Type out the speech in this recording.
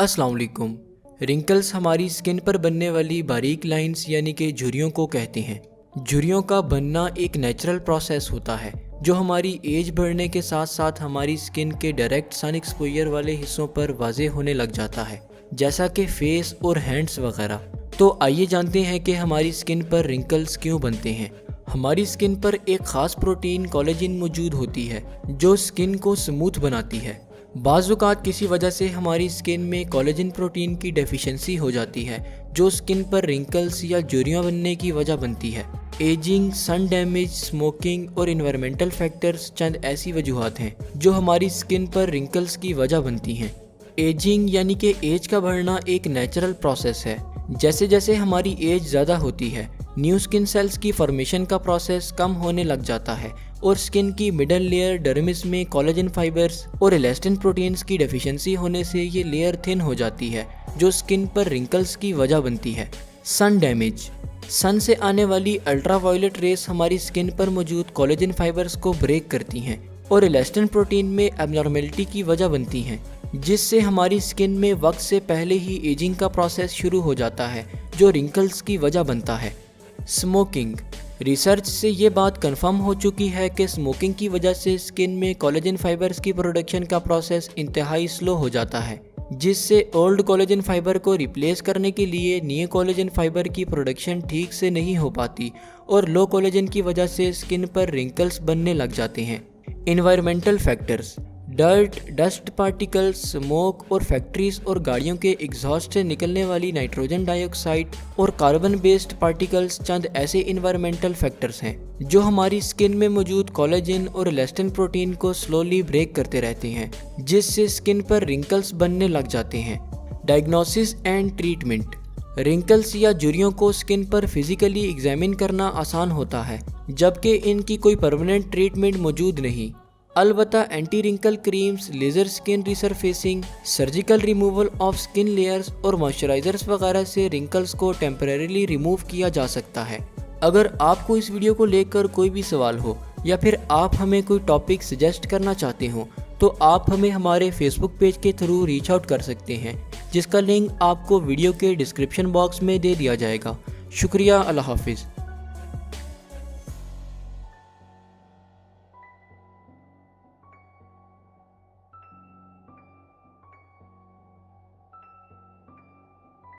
अस्सलाम वालेकुम। रिंकल्स हमारी स्किन पर बनने वाली बारीक लाइंस यानी कि झुर्रियों को कहते हैं। झुर्रियों का बनना एक नेचुरल प्रोसेस होता है जो हमारी एज बढ़ने के साथ साथ हमारी स्किन के डायरेक्ट सन एक्सपोजर वाले हिस्सों पर वाज़ेह होने लग जाता है, जैसा कि फेस और हैंड्स वगैरह। तो आइए जानते हैं कि हमारी स्किन पर रिंकल्स क्यों बनते हैं। हमारी स्किन पर एक ख़ास प्रोटीन कोलेजन मौजूद होती है जो स्किन को स्मूथ बनाती है। बाज़-औक़ात किसी वजह से हमारी स्किन में कोलेजन प्रोटीन की डेफिशिएंसी हो जाती है जो स्किन पर रिंकल्स या झुर्रियाँ बनने की वजह बनती है। एजिंग, सन डैमेज, स्मोकिंग और इन्वायरमेंटल फैक्टर्स चंद ऐसी वजूहात हैं जो हमारी स्किन पर रिंकल्स की वजह बनती हैं। एजिंग यानी कि एज का बढ़ना एक नेचुरल प्रोसेस है। जैसे जैसे हमारी एज ज़्यादा होती है, न्यू स्किन सेल्स की फॉर्मेशन का प्रोसेस कम होने लग जाता है और स्किन की मिडल लेयर डर्मिस में कोलेजन फाइबर्स और इलास्टिन प्रोटीन्स की डेफिशिएंसी होने से ये लेयर थिन हो जाती है जो स्किन पर रिंकल्स की वजह बनती है। सन डैमेज, सन से आने वाली अल्ट्रावायलेट रेस हमारी स्किन पर मौजूद कोलेजन फाइबर्स को ब्रेक करती हैं और इलास्टिन प्रोटीन में एबनॉर्मेलिटी की वजह बनती हैं, जिससे हमारी स्किन में वक्त से पहले ही एजिंग का प्रोसेस शुरू हो जाता है जो रिंकल्स की वजह बनता है। स्मोकिंग, रिसर्च से ये बात कंफर्म हो चुकी है कि स्मोकिंग की वजह से स्किन में कोलेजन फाइबर्स की प्रोडक्शन का प्रोसेस इंतहाई स्लो हो जाता है, जिससे ओल्ड कोलेजन फाइबर को रिप्लेस करने के लिए नए कोलेजन फाइबर की प्रोडक्शन ठीक से नहीं हो पाती और लो कोलेजन की वजह से स्किन पर रिंकल्स बनने लग जाते हैं। Environmental factors, dirt, dust particles, smoke और फैक्ट्रीज और गाड़ियों के एग्जॉस्ट से निकलने वाली नाइट्रोजन डाइऑक्साइड और कार्बन बेस्ड पार्टिकल्स चंद ऐसे इन्वायरमेंटल फैक्टर्स हैं जो हमारी स्किन में मौजूद कोलेजन और इलास्टिन प्रोटीन को स्लोली ब्रेक करते रहते हैं, जिससे स्किन पर रिंकल्स बनने लग जाते हैं। डायग्नोसिस एंड ट्रीटमेंट, रिंकल्स या झुर्रियों को स्किन पर फिजिकली एग्जामिन करना आसान होता है जबकि इनकी कोई परमानेंट ट्रीटमेंट मौजूद नहीं। अलबत्ता anti wrinkle creams, laser skin resurfacing, surgical removal of skin layers और मॉइस्चराइजर्स वगैरह से रिंकल्स को टेम्परेरीली रिमूव किया जा सकता है। अगर आपको इस वीडियो को लेकर कोई भी सवाल हो या फिर आप हमें कोई टॉपिक सजेस्ट करना चाहते हो तो आप हमें हमारे फेसबुक पेज के थ्रू रीच आउट कर सकते हैं, जिसका लिंक आपको वीडियो के डिस्क्रिप्शन बॉक्स में दे दिया जाएगा। शुक्रिया, अल्लाह हाफिज़।